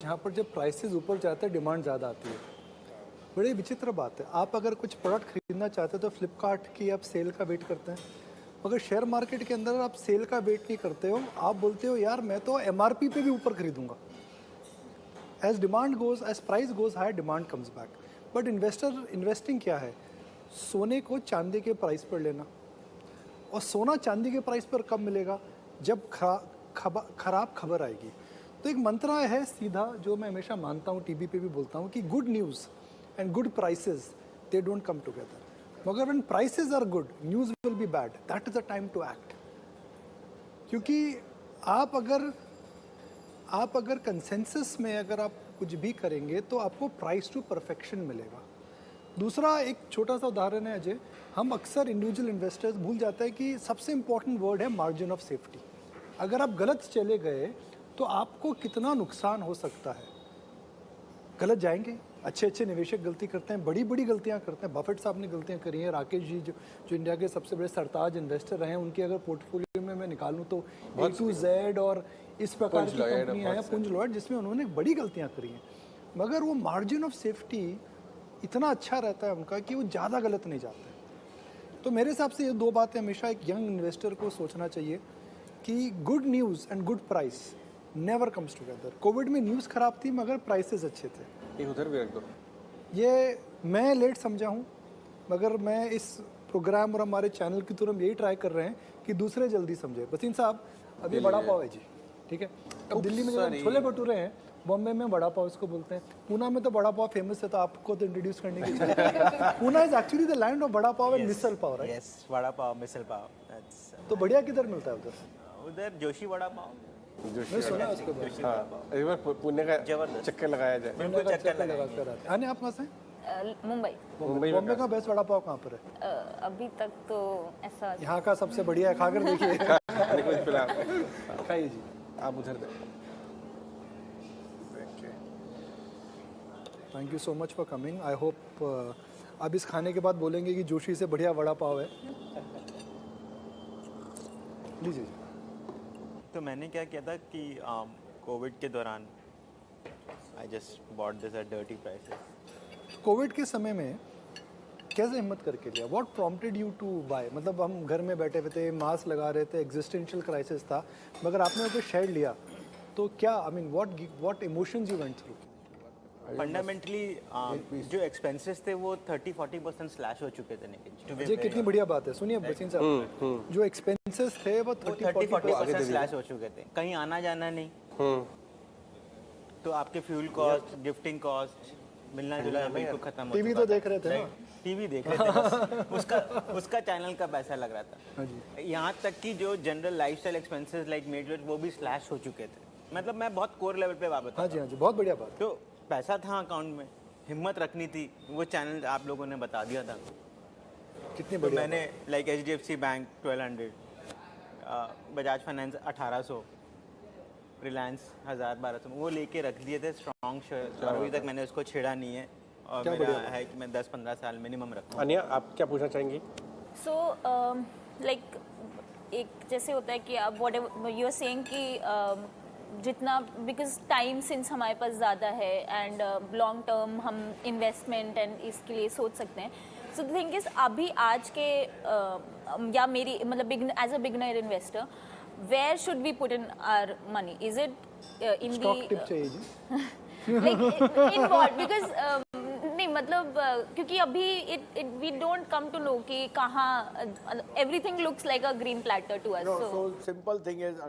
जहाँ पर जब प्राइसेस ऊपर जाते हैं डिमांड ज़्यादा आती है। बड़ी विचित्र बात है, आप अगर कुछ प्रोडक्ट खरीदना चाहते हो तो फ्लिपकार्ट की आप सेल का वेट करते हैं, मगर शेयर मार्केट के अंदर आप सेल का वेट नहीं करते हो, आप बोलते हो यार मैं तो MRP पे भी ऊपर खरीदूंगा। As demand goes, as price goes high, demand comes back. But investing क्या है? सोने को चांदी के प्राइस पर लेना, और सोना चांदी के प्राइस पर कब मिलेगा? जब खराब खबर आएगी। तो एक मंत्र है सीधा जो मैं हमेशा मानता हूँ, टीवी पे भी बोलता हूँ कि good news and good prices they don't come together. मगर when prices are good, news will be bad, that is the time to act. क्योंकि आप अगर कंसेंसस में अगर आप कुछ भी करेंगे तो आपको प्राइस टू परफेक्शन मिलेगा। दूसरा एक छोटा सा उदाहरण है अजय, हम अक्सर इंडिविजुअल इन्वेस्टर्स भूल जाते हैं कि सबसे इम्पॉर्टेंट वर्ड है मार्जिन ऑफ सेफ्टी। अगर आप गलत चले गए तो आपको कितना नुकसान हो सकता है। गलत जाएंगे, अच्छे निवेशक गलती करते हैं, बड़ी बड़ी गलतियां करते हैं। बफेट साहब ने गलतियां करी हैं, राकेश जी जो इंडिया के सबसे बड़े सरताज इन्वेस्टर रहे हैं, उनके अगर पोर्टफोलियो में मैं निकालूं तो A to Z और इस प्रकार की कंपनियां हैं, पुंज लॉयड, जिसमें उन्होंने बड़ी गलतियां करी हैं, मगर वो मार्जिन ऑफ सेफ्टी इतना अच्छा रहता है उनका कि वो ज़्यादा गलत नहीं जाते। तो मेरे हिसाब से ये दो बातें हमेशा एक यंग इन्वेस्टर को सोचना चाहिए कि good news and good price never comes together. Covid में न्यूज़ खराब थी मगर प्राइसेस अच्छे थे। ये उधर भी रख दो। ये मैं लेट समझा हूँ, मगर मैं इस प्रोग्राम और हमारे चैनल की तरफ यही ट्राई कर रहे हैं कि दूसरे जल्दी समझे। बसीन साहब, अभी बड़ा पाव है जी, ठीक है। अब दिल्ली में जब छोले भटूरे हैं, बॉम्बे में वड़ा पाव इसको बोलते हैं, पूना में तो वड़ा पाव फेमस है, तो आपको तो इंट्रोड्यूस करने की चाहिए। Poona is actually the land of vada pav and misal pav, right? Yes, vada pav, misal pav. तो बढ़िया किधर मिलता है उधर? उधर जोशी वड़ा पाव। मैं सुना है उसके बारे में। हाँ, एक बार पुणे का चक्कर लगाया जाए। पुणे का चक्कर लगा कर आते हैं। आप कहाँ से? मुंबई। बॉम्बे का बेस्ट वड़ा पाव कहाँ पर है? अभी तक तो ऐसा यहाँ का सबसे बढ़िया है, खाकर देखिए। खाइए जी। आप उधर दे। Thank you so much for coming. I hope अब इस खाने के बाद बोलेंगे कि जोशी से बढ़िया वड़ा पाव है। लीजिए। तो मैंने क्या किया था कि कोविड के दौरान I just bought this at dirty prices. Covid के समय में कैसे हिम्मत करके लिया? What prompted you to buy? मतलब हम घर में बैठे हुए थे, मास्क लगा रहे थे, एग्जिस्टेंशियल क्राइसिस था, मगर आपने वो शेयर लिया, तो क्या I mean what emotions you went through? Fundamentally जो एक्सपेंसेस थे वो 30-40% स्लैश हो चुके थे। ये कितनी बढ़िया बात है, सुनिए बसीन साहब, जो एक्सपेंसेस थे वो 30-40% स्लैश हो चुके थे। कहीं आना जाना नहीं, तो आपके फ्यूल कॉस्ट, गिफ्टिंग कॉस्ट, मिलना जुलना बिल्कुल खत्म हो चुका। टीवी तो देख रहे थे ना? टीवी देख रहे थे, उसका चैनल का पैसा लग रहा था। यहाँ तक कि जो general lifestyle expenses like made वो भी स्लैश हो चुके थे। मतलब मैं बहुत कोर लेवल पे बात बता। हाँ जी, बहुत बढ़िया बात। तो पैसा था अकाउंट में, हिम्मत रखनी थी, वो चैनल आप लोगों ने बता दिया था। कितनी तो बढ़िया। मैंने like HDFC bank 1200, Bajaj finance 1800, Reliance 1000-1200 वो लेके रख दिए थे स्ट्रॉन्ग शेयर, और अभी तक मैंने उसको छेड़ा नहीं है। और मेरा है कि मैं 10-15 साल मिनिमम रखूँ। अनिया, आप क्या पूछना चाहेंगी? सो लाइक एक जैसे होता है कि आप वॉट यू आर सेइंग कि जितना बिकॉज टाइम सिंस हमारे पास ज़्यादा है एंड लॉन्ग टर्म हम इन्वेस्टमेंट एंड इसके लिए सोच सकते हैं। सो द थिंग इज़ अभी आज के या मेरी मतलब as a beginner investor, where should we put in our money? Is it in stock tip चाहिए जी। Like in what? बिकॉज नहीं मतलब क्योंकि अभी it we don't come to know कि कहाँ everything looks like a green platter to us. So simple thing is,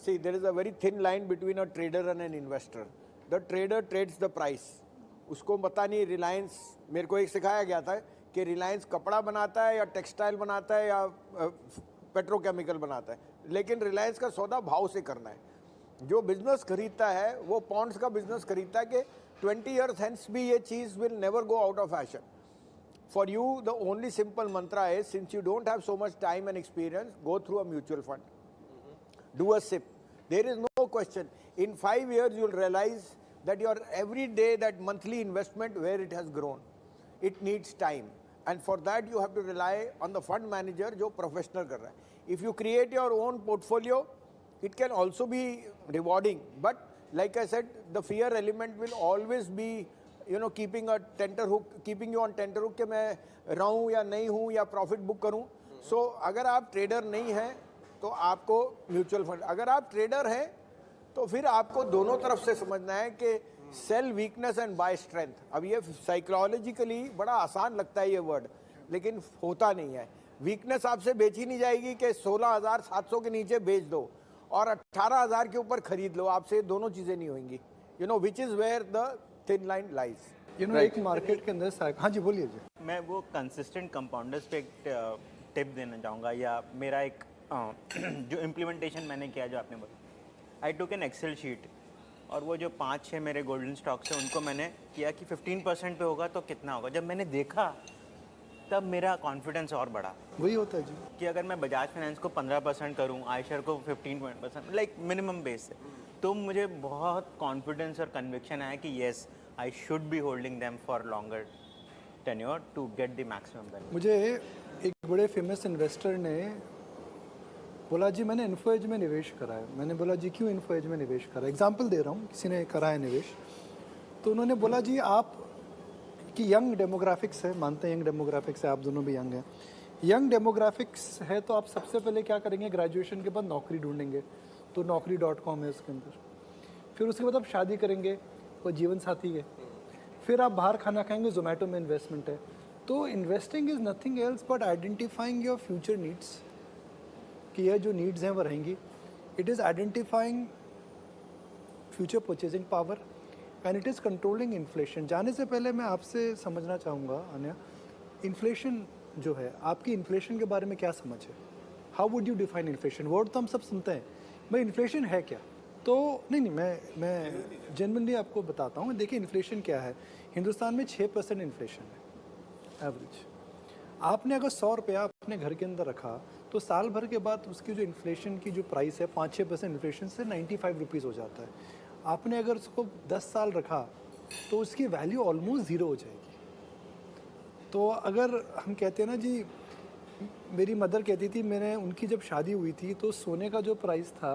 see, there is a very thin line between a trader and an investor. The trader trades the price. उसको पता नहीं रिलायंस, मेरे को एक सिखाया गया था कि रिलायंस कपड़ा बनाता है या टेक्सटाइल बनाता है या पेट्रोकेमिकल बनाता है, लेकिन रिलायंस का सौदा भाव से करना है। जो बिजनेस खरीदता है वो पॉन्ड्स का बिजनेस खरीदता है कि 20 years hence भी ये चीज़ will never go out of fashion. For you, the only simple mantra is, since you don't have so much time and experience, go through a mutual fund. Do a SIP. There is no question. In 5 years, you'll realize that your every day, that monthly investment, where it has grown. It needs time. And for that, you have to rely on the fund manager जो professional कर रहा है. If you create your own portfolio, it can also be rewarding. But like I said, the fear element will always be, you know, keeping you on tenterhook कि मैं रहूं या नहीं हूं या प्रॉफिट बुक करूं. सो अगर आप ट्रेडर नहीं हैं तो आपको म्यूचुअल फंड, अगर आप ट्रेडर हैं तो फिर आपको दोनों तरफ से समझना है कि sell weakness and buy strength. अब ये साइकोलॉजिकली बड़ा आसान लगता है ये वर्ड, लेकिन होता नहीं है. वीकनेस आपसे बेची नहीं जाएगी कि 16,700 के नीचे बेच दो और 18,000 के ऊपर खरीद लो, आपसे दोनों चीज़ें नहीं होंगी. You know which is where the thin line lies. You know एक मार्केट के अंदर हाँ जी बोलिए जी. मैं वो कंसिस्टेंट कंपाउंडर्स पे एक टिप देना चाहूँगा, या मेरा एक जो इम्प्लीमेंटेशन मैंने किया जो आपने बोला. आई टुक एन एक्सेल शीट और वो जो 5-6 मेरे गोल्डन स्टॉक्स हैं उनको मैंने किया कि 15% पे होगा तो कितना होगा. जब मैंने देखा तब मेरा कॉन्फिडेंस और बढ़ा वही होता है जी. कि अगर मैं बजाज फाइनेंस को 15% करूं, आयशर को 15%, लाइक मिनिमम बेस से, तो मुझे बहुत कॉन्फिडेंस और कन्विक्शन आया कि yes I should be holding them for longer tenure to get the maximum benefit. मुझे एक बड़े फेमस इन्वेस्टर ने बोला जी मैंने इन्फोएज में निवेश करा है. मैंने बोला जी क्यों इन्फोएज में निवेश करा है. एग्जाम्पल दे रहा हूँ, किसी ने करा है निवेश, तो उन्होंने बोला जी आप कि यंग डेमोग्राफिक्स है, मानते हैं यंग डेमोग्राफिक्स है, आप दोनों भी यंग हैं. यंग डेमोग्राफिक्स है तो आप सबसे पहले क्या करेंगे, ग्रेजुएशन के बाद नौकरी ढूंढेंगे, तो Naukri.com है उसके अंदर. फिर उसके बाद आप शादी करेंगे, वो जीवन साथी है. फिर आप बाहर खाना खाएंगे, जोमेटो में इन्वेस्टमेंट है. तो investing is nothing else but identifying your future needs, कि यह जो नीड्स हैं वो रहेंगी. It is identifying future purchasing power and it is controlling inflation. जाने से पहले मैं आपसे समझना चाहूँगा अनया, इन्फ्लेशन जो है, आपकी इन्फ्लेशन के बारे में क्या समझ है. How would you define inflation. Word तो हम सब सुनते हैं, भाई इन्फ्लेशन है क्या. तो नहीं मैं जेन्युइनली आपको बताता हूँ. देखिए इन्फ्लेशन क्या है. हिंदुस्तान में 6% इन्फ्लेशन है एवरेज. आपने अगर 100 रुपया अपने घर के अंदर रखा तो साल भर के बाद उसकी जो इन्फ्लेशन की जो प्राइस है 5-6% इन्फ्लेशन से 95 रुपीज़ हो जाता है. आपने अगर उसको 10 साल रखा तो उसकी वैल्यू ऑलमोस्ट ज़ीरो हो जाएगी. तो अगर हम कहते हैं ना जी, मेरी मदर कहती थी, मैंने उनकी जब शादी हुई थी तो सोने का जो प्राइस था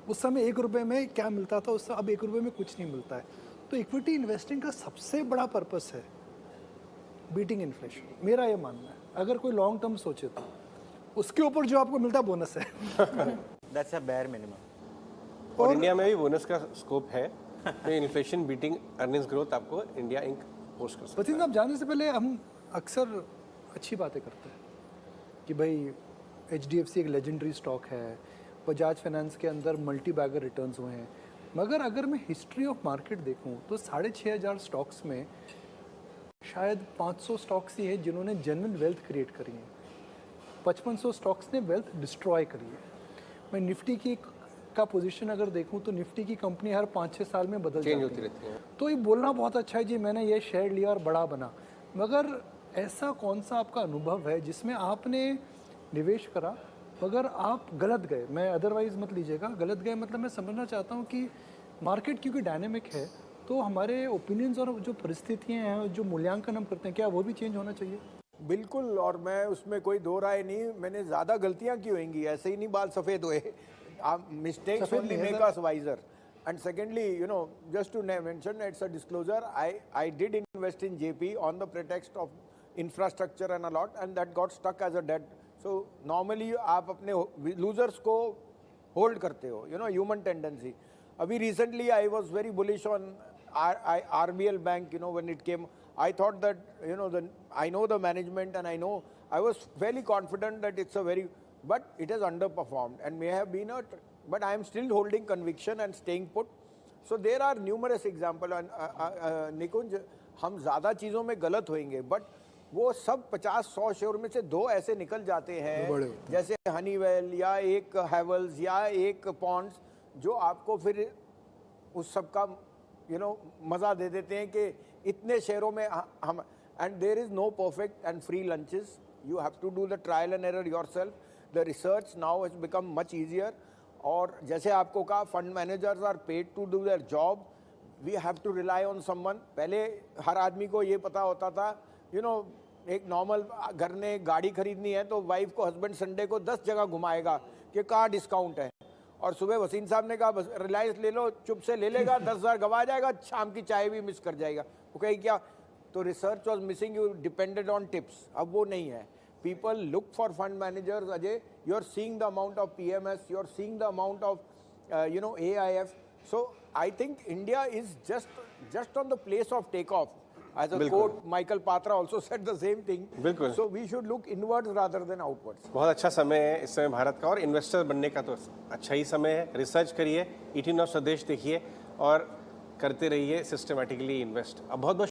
उस समय 1 रुपये में क्या मिलता था, उससे अब 1 रुपये में कुछ नहीं मिलता है. तो इक्विटी इन्वेस्टिंग का सबसे बड़ा पर्पस है बीटिंग इन्फ्लेशन, मेरा ये मानना है. अगर कोई लॉन्ग टर्म सोचे तो उसके ऊपर जो आपको मिलता है बोनस है. That's a bare minimum. और इंडिया में भी बोनस का स्कोप है, तो इन्फ्लेशन बीटिंग अर्निंग्स ग्रोथ आपको इंडिया इंक पोस्ट कर सकता है. पति साहब, जाने से पहले हम अक्सर अच्छी बातें करते हैं कि भाई HDFC एक लेजेंडरी स्टॉक है, बजाज फाइनेंस के अंदर मल्टी बैगर रिटर्न्स हुए हैं. मगर अगर मैं हिस्ट्री ऑफ मार्केट देखूं तो 6,500 स्टॉक्स में शायद 500 स्टॉक्स ही हैं जिन्होंने जेन्युइन वेल्थ क्रिएट करी है. 5500 स्टॉक्स ने वेल्थ डिस्ट्रॉय करी है. मैं निफ्टी की का पोजीशन अगर देखूं तो निफ्टी की कंपनी हर 5-6 साल में बदल चेंज जाती होती है. रहती है. तो ये बोलना बहुत अच्छा है जी मैंने ये शेयर लिया और बड़ा बना, मगर ऐसा कौन सा आपका अनुभव है जिसमें आपने निवेश करा मगर आप गलत गए. मैं अदरवाइज मत लीजिएगा, गलत गए मतलब मैं समझना चाहता हूँ कि मार्केट क्योंकि डायनेमिक है तो हमारे ओपिनियंस और जो परिस्थितियाँ हैं, जो मूल्यांकन हम करते हैं, क्या वो भी चेंज होना चाहिए. बिल्कुल, और मैं उसमें कोई दो राय नहीं. मैंने ज़्यादा गलतियाँ की होंगी, ऐसे ही नहीं बाल सफ़ेद हुए. Mistakes only make us wiser. And secondly, you know, just to mention, it's a disclosure, I did invest in JP on the pretext of infrastructure and a lot, and that got stuck as a debt. So normally आप अपने losers को hold करते हो, you know, human tendency. अभी recently I was very bullish on RBL Bank, you know, when it came. I thought that, you know, I know the management and I know, I was fairly confident that it's a very, but it has underperformed and may have been a, but I am still holding conviction and staying put. So there are numerous examples. And निकुंज, हम ज़्यादा चीज़ों में गलत होंगे, but वो सब 50-100 share में से 2 ऐसे निकल जाते हैं, जैसे हनीवेल या एक हैवल्स या एक पॉन्ड्स, जो आपको फिर उस सब का मज़ा दे देते हैं कि इतने शेयरों में हम. And there is no perfect and free lunches. You have to do the trial and error yourself. The research now has become much easier. और जैसे आपको कहा, fund managers are paid to do their job. We have to rely on someone. पहले हर आदमी को ये पता होता था, एक नॉर्मल घर ने गाड़ी खरीदनी है तो वाइफ को हस्बैंड संडे को 10 जगह घुमाएगा कि कहाँ डिस्काउंट है. और सुबह वसीम साहब ने कहा रिलायंस ले लो, चुप से ले लेगा, 10,000 गवा जाएगा, शाम की चाय भी मिस कर जाएगा। वो कहे क्या, तो research was missing, you depended on tips. अब वो नहीं है। People look for fund managers. Ajay, you are seeing the amount of PMS, you are seeing the amount of AIF. So I think India is just on the place of takeoff. As a quote, Michael Patra also said the same thing. बिल्कुल। So we should look inwards rather than outwards. बहुत अच्छा समय है इस समय भारत का, और investor बनने का तो अच्छा ही समय है। रिसर्च करिए, 18 और स्वदेश देखिए और करते रहिए सिस्टमेटिकली इन्वेस्ट। अब बहुत बहुत